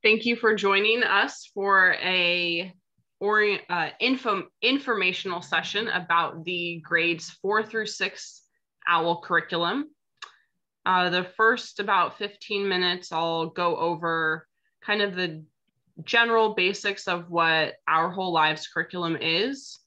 Thank you for joining us for informational session about the grades 4 through 6 OWL curriculum. The first about 15 minutes, I'll go over kind of the general basics of what Our Whole Lives curriculum is,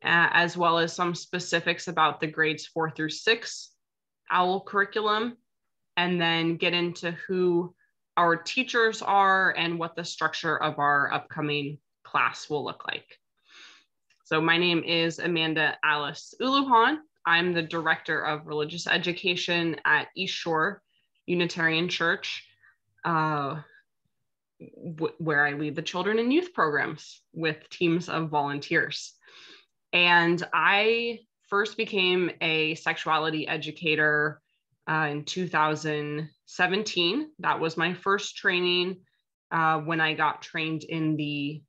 as well as some specifics about the grades 4 through 6 OWL curriculum, and then get into who our teachers are and what the structure of our upcoming class will look like. So my name is Amanda Alice Uluhan. I'm the Director of Religious Education at East Shore Unitarian Church, where I lead the children and youth programs with teams of volunteers. And I first became a sexuality educator in 2017. That was my first training when I got trained in the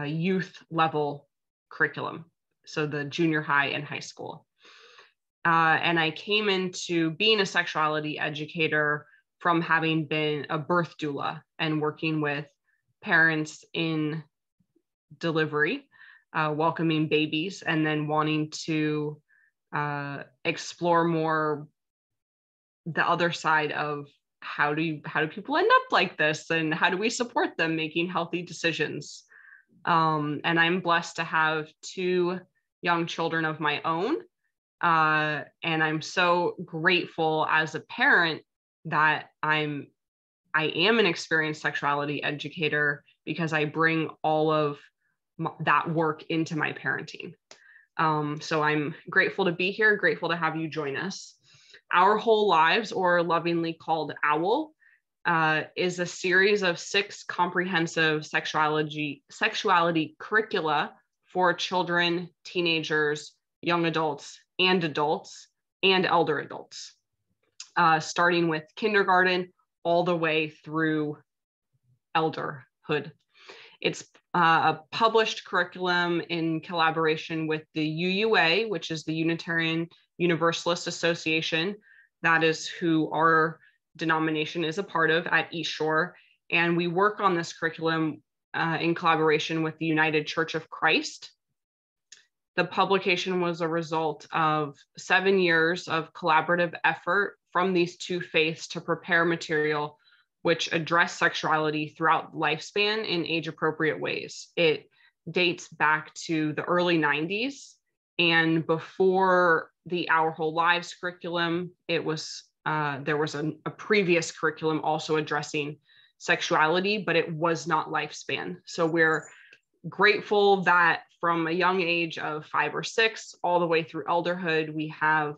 youth level curriculum, so the junior high and high school. And I came into being a sexuality educator from having been a birth doula and working with parents in delivery, welcoming babies, and then wanting to explore more the other side of how do people end up like this, and how do we support them making healthy decisions. And I'm blessed to have 2 young children of my own. And I'm so grateful as a parent that I am an experienced sexuality educator, because I bring all of that work into my parenting. So I'm grateful to be here, grateful to have you join us. Our Whole Lives, or lovingly called OWL, is a series of 6 comprehensive sexuality curricula for children, teenagers, young adults, and elder adults, starting with kindergarten all the way through elderhood. It's a published curriculum in collaboration with the UUA, which is the Unitarian Universalist Association. That is who our denomination is a part of at East Shore. And we work on this curriculum in collaboration with the United Church of Christ. The publication was a result of 7 years of collaborative effort from these 2 faiths to prepare material which address sexuality throughout lifespan in age-appropriate ways. It dates back to the early 90s, and before the Our Whole Lives curriculum, there was a previous curriculum also addressing sexuality, but it was not lifespan. So we're grateful that from a young age of 5 or 6 all the way through elderhood, we have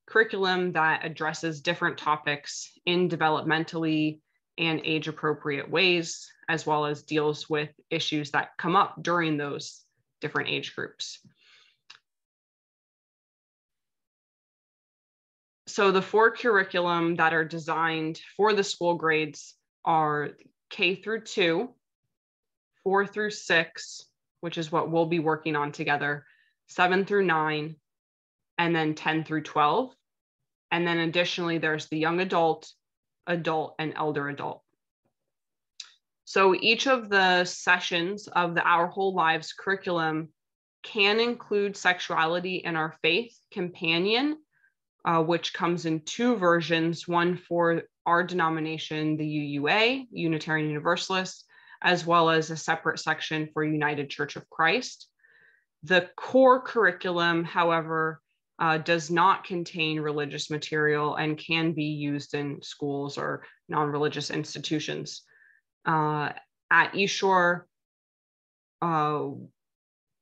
curriculum that addresses different topics in developmentally and age-appropriate ways, as well as deals with issues that come up during those different age groups. So the 4 curriculum that are designed for the school grades are K through 2, 4 through 6, which is what we'll be working on together, 7 through 9, and then 10 through 12. And then additionally, there's the young adult, and elder adult. So each of the sessions of the Our Whole Lives curriculum can include Sexuality in Our Faith companion, which comes in 2 versions, one for our denomination, the UUA, Unitarian Universalist, as well as a separate section for United Church of Christ. The core curriculum, however, does not contain religious material and can be used in schools or non-religious institutions. At East Shore,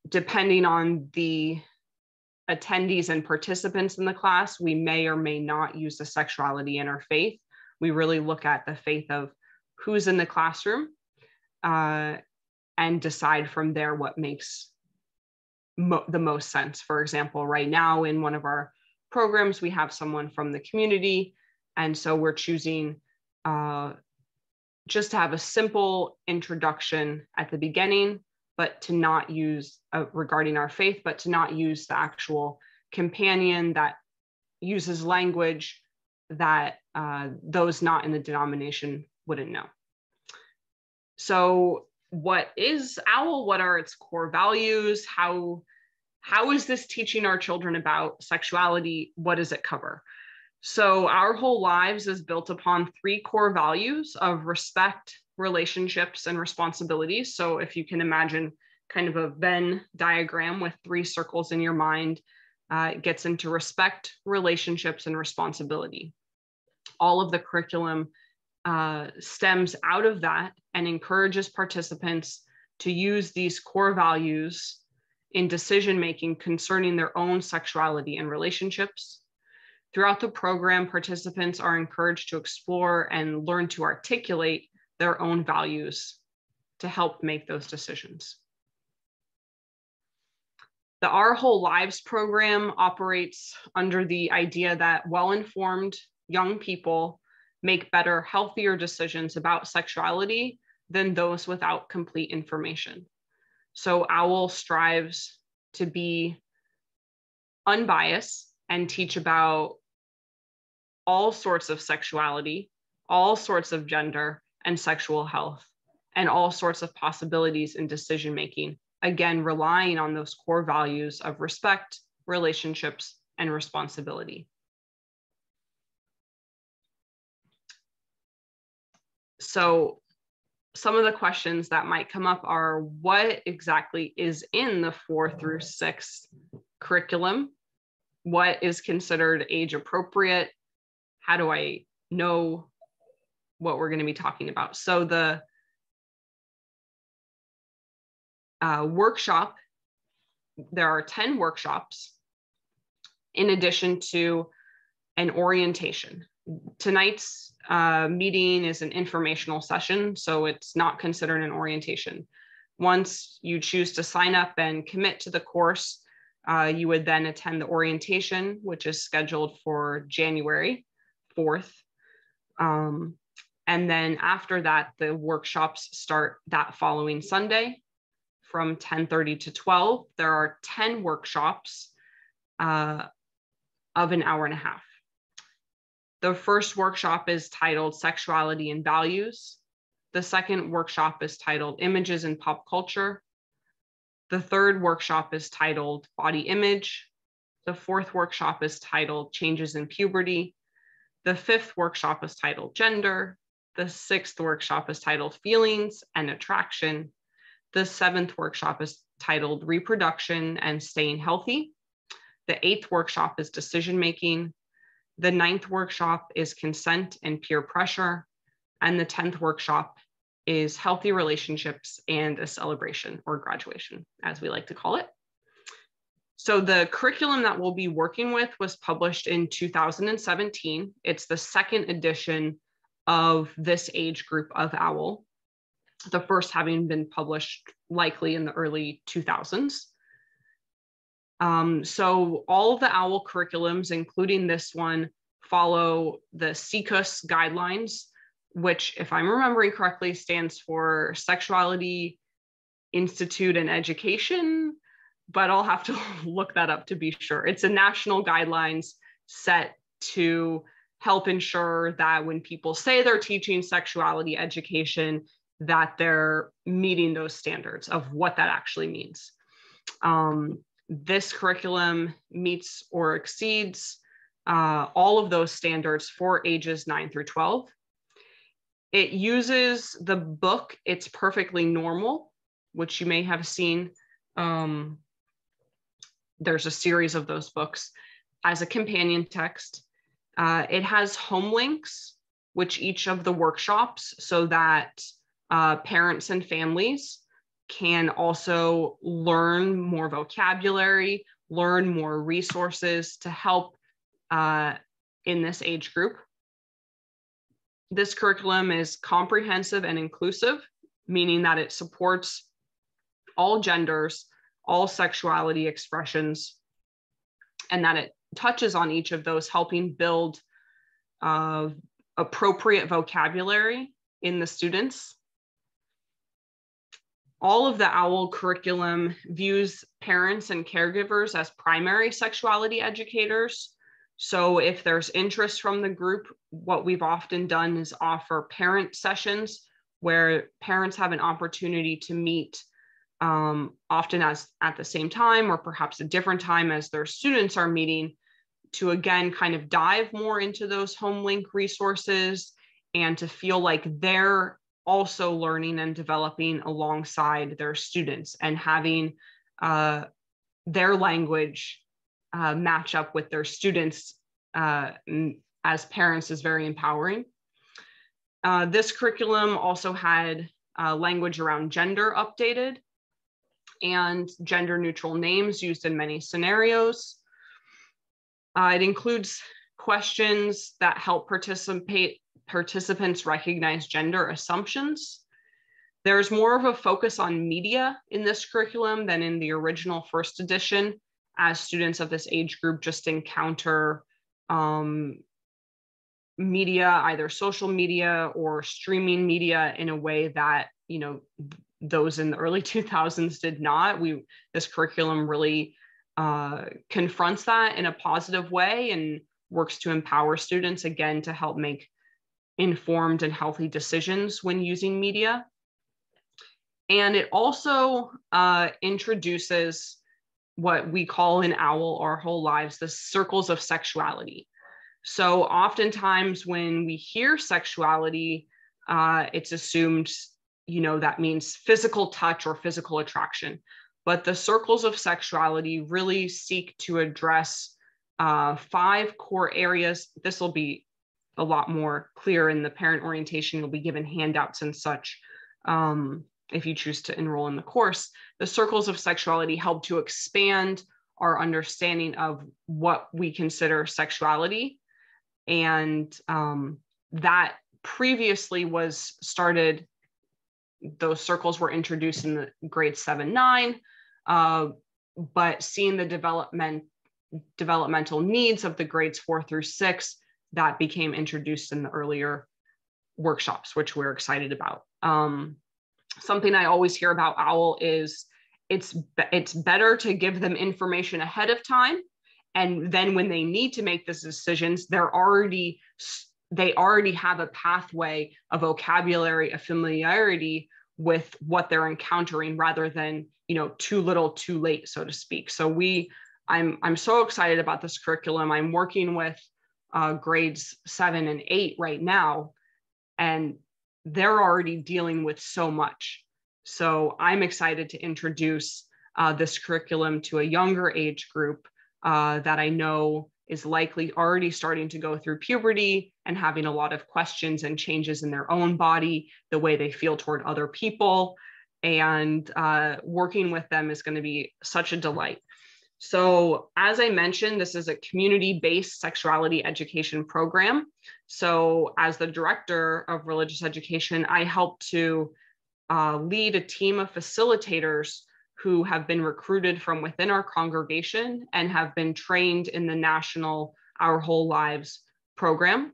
depending on the attendees and participants in the class, we may or may not use the Sexuality in Our Faith. We really look at the faith of who's in the classroom and decide from there what makes the most sense. For example, right now in one of our programs, we have someone from the community. And so we're choosing just to have a simple introduction at the beginning, but to not use regarding our faith, but to not use the actual companion that uses language that those not in the denomination wouldn't know. So what is OWL? What are its core values? How is this teaching our children about sexuality? What does it cover? So Our Whole Lives is built upon 3 core values of respect, relationships, and responsibilities. So if you can imagine kind of a Venn diagram with 3 circles in your mind, it gets into respect, relationships, and responsibility. All of the curriculum stems out of that and encourages participants to use these core values in decision-making concerning their own sexuality and relationships. Throughout the program, participants are encouraged to explore and learn to articulate their own values to help make those decisions. The Our Whole Lives program operates under the idea that well-informed young people make better, healthier decisions about sexuality than those without complete information. So OWL strives to be unbiased and teach about all sorts of sexuality, all sorts of gender and sexual health, and all sorts of possibilities in decision-making, again, relying on those core values of respect, relationships, and responsibility. So some of the questions that might come up are, what exactly is in the 4th through 6th curriculum? What is considered age appropriate? How do I know what we're going to be talking about? So the workshop, there are 10 workshops in addition to an orientation. Tonight's meeting is an informational session, so it's not considered an orientation. Once you choose to sign up and commit to the course, you would then attend the orientation, which is scheduled for January 4th. And then after that, the workshops start that following Sunday from 10:30 to 12. There are 10 workshops of an hour and a half. The first workshop is titled Sexuality and Values. The second workshop is titled Images in Pop Culture. The third workshop is titled Body Image. The 4th workshop is titled Changes in Puberty. The 5th workshop is titled Gender. The 6th workshop is titled Feelings and Attraction. The 7th workshop is titled Reproduction and Staying Healthy. The 8th workshop is Decision Making. The 9th workshop is Consent and Peer Pressure. And the 10th workshop is Healthy Relationships and a Celebration, or graduation, as we like to call it. So the curriculum that we'll be working with was published in 2017. It's the 2nd edition of this age group of OWL, the first having been published likely in the early 2000s. So all of the OWL curriculums, including this one, follow the SIECUS guidelines, which, if I'm remembering correctly, stands for Sexuality Institute and Education, but I'll have to look that up to be sure. It's a national guidelines set to help ensure that when people say they're teaching sexuality education, that they're meeting those standards of what that actually means. This curriculum meets or exceeds all of those standards for ages 9 through 12. It uses the book It's Perfectly Normal, which you may have seen. There's a series of those books as a companion text. It has home links, which each of the workshops, so that parents and families can also learn more vocabulary, learn more resources to help in this age group. This curriculum is comprehensive and inclusive, meaning that it supports all genders, all sexuality expressions, and that it touches on each of those, helping build appropriate vocabulary in the students. All of the OWL curriculum views parents and caregivers as primary sexuality educators. So if there's interest from the group, what we've often done is offer parent sessions where parents have an opportunity to meet often at the same time or perhaps a different time as their students are meeting, to again kind of dive more into those HomeLink resources and to feel like they're also learning and developing alongside their students, and having their language match up with their students as parents is very empowering. This curriculum also had language around gender updated and gender neutral names used in many scenarios. It includes questions that help participants recognize gender assumptions. There's more of a focus on media in this curriculum than in the original first edition, as students of this age group just encounter media, either social media or streaming media, in a way that, you know, those in the early 2000s did not. This curriculum really confronts that in a positive way and works to empower students, again, to help make informed and healthy decisions when using media. And it also introduces what we call in OWL Our Whole Lives, the circles of sexuality. So oftentimes when we hear sexuality, it's assumed, you know, that means physical touch or physical attraction. But the circles of sexuality really seek to address 5 core areas. This will be a lot more clear in the parent orientation. You'll be given handouts and such if you choose to enroll in the course. The circles of sexuality help to expand our understanding of what we consider sexuality. And that previously was started, those circles were introduced in the grades 7, 9, but seeing the developmental needs of the grades 4 through 6, that became introduced in the earlier workshops, which we're excited about. Something I always hear about OWL is it's better to give them information ahead of time, and then when they need to make these decisions, they already have a pathway, a vocabulary, a familiarity with what they're encountering, rather than, you know, too little, too late, so to speak. So I'm so excited about this curriculum. I'm working with grades 7 and 8 right now, and they're already dealing with so much. So I'm excited to introduce this curriculum to a younger age group that I know is likely already starting to go through puberty and having a lot of questions and changes in their own body, the way they feel toward other people. And working with them is going to be such a delight. So as I mentioned, this is a community-based sexuality education program. So as the director of religious education, I help to lead a team of facilitators who have been recruited from within our congregation and have been trained in the national Our Whole Lives program.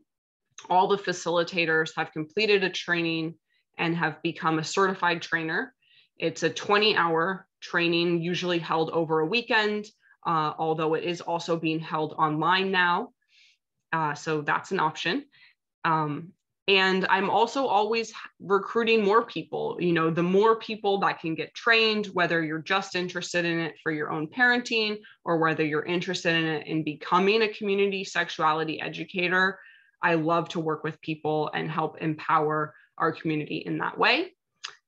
All the facilitators have completed a training and have become a certified trainer. It's a 20-hour training, usually held over a weekend, although it is also being held online now. So that's an option. And I'm also always recruiting more people. You know, the more people that can get trained, whether you're just interested in it for your own parenting or whether you're interested in it in becoming a community sexuality educator, I love to work with people and help empower our community in that way.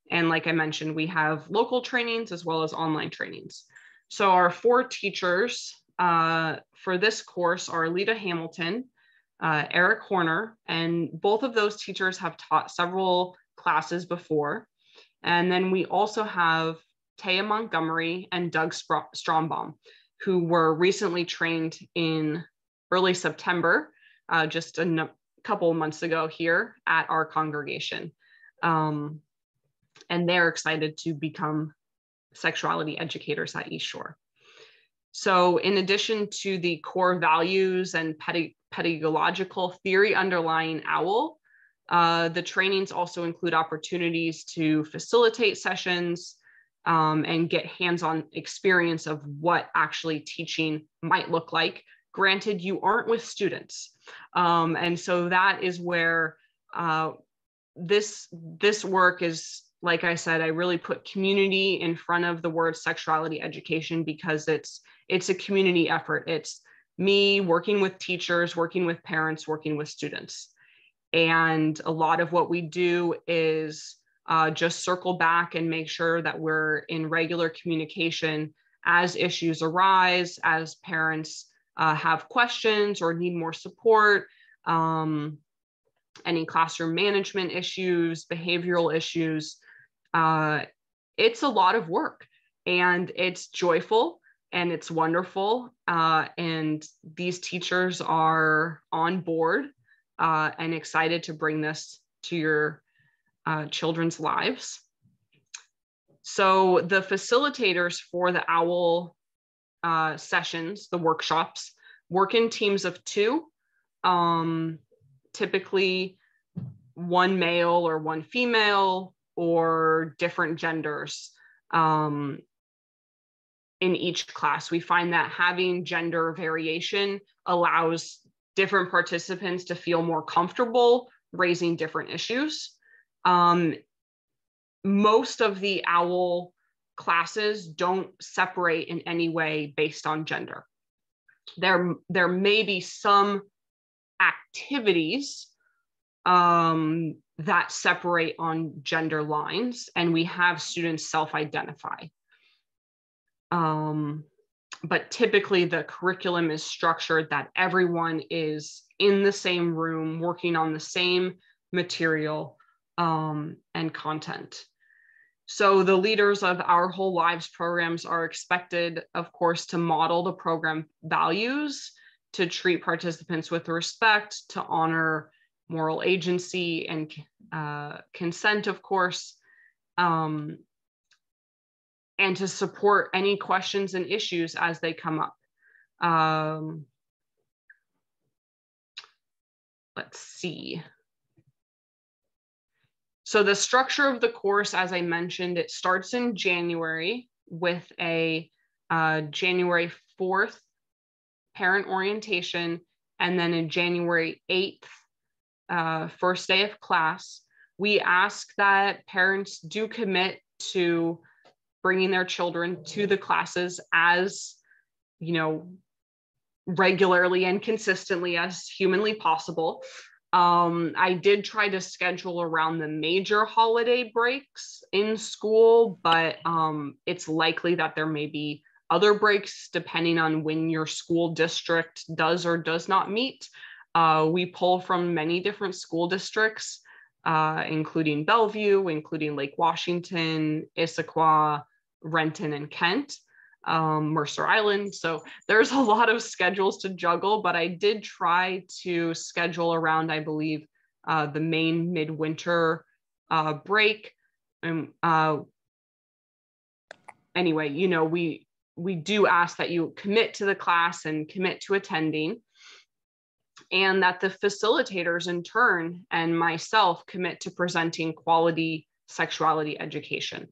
And like I mentioned, we have local trainings as well as online trainings. So our 4 teachers for this course are Lita Hamilton, Eric Horner, and both of those teachers have taught several classes before. And then we also have Taya Montgomery and Doug Strombaum, who were recently trained in early September, just a couple of months ago here at our congregation. And they're excited to become sexuality educators at East Shore. So in addition to the core values and pedagogical theory underlying OWL, the trainings also include opportunities to facilitate sessions and get hands-on experience of what actually teaching might look like. Granted, you aren't with students. And so that is where this work is, like I said, I really put community in front of the word sexuality education because it's a community effort. It's me working with teachers, working with parents, working with students. And a lot of what we do is just circle back and make sure that we're in regular communication as issues arise, as parents have questions or need more support, any classroom management issues, behavioral issues. It's a lot of work, and it's joyful and it's wonderful. And these teachers are on board and excited to bring this to your children's lives. So the facilitators for the OWL sessions, the workshops, work in teams of 2, typically one male or one female or different genders in each class. We find that having gender variation allows different participants to feel more comfortable raising different issues. Most of the OWL classes don't separate in any way based on gender. There may be some activities that separate on gender lines, and we have students self-identify. But typically the curriculum is structured that everyone is in the same room, working on the same material and content. So the leaders of Our Whole Lives programs are expected, of course, to model the program values, to treat participants with respect, to honor moral agency and consent, of course, and to support any questions and issues as they come up. Let's see. So the structure of the course, as I mentioned, it starts in January with a January 4th parent orientation, and then a January 8th first day of class. We ask that parents do commit to bringing their children to the classes as, regularly and consistently as humanly possible. I did try to schedule around the major holiday breaks in school, but it's likely that there may be other breaks depending on when your school district does or does not meet. We pull from many different school districts, including Bellevue, including Lake Washington, Issaquah, Renton, and Kent, Mercer Island. So there's a lot of schedules to juggle, but I did try to schedule around, I believe, the main midwinter break. And anyway, we do ask that you commit to the class and commit to attending, and that the facilitators in turn and myself commit to presenting quality sexuality education.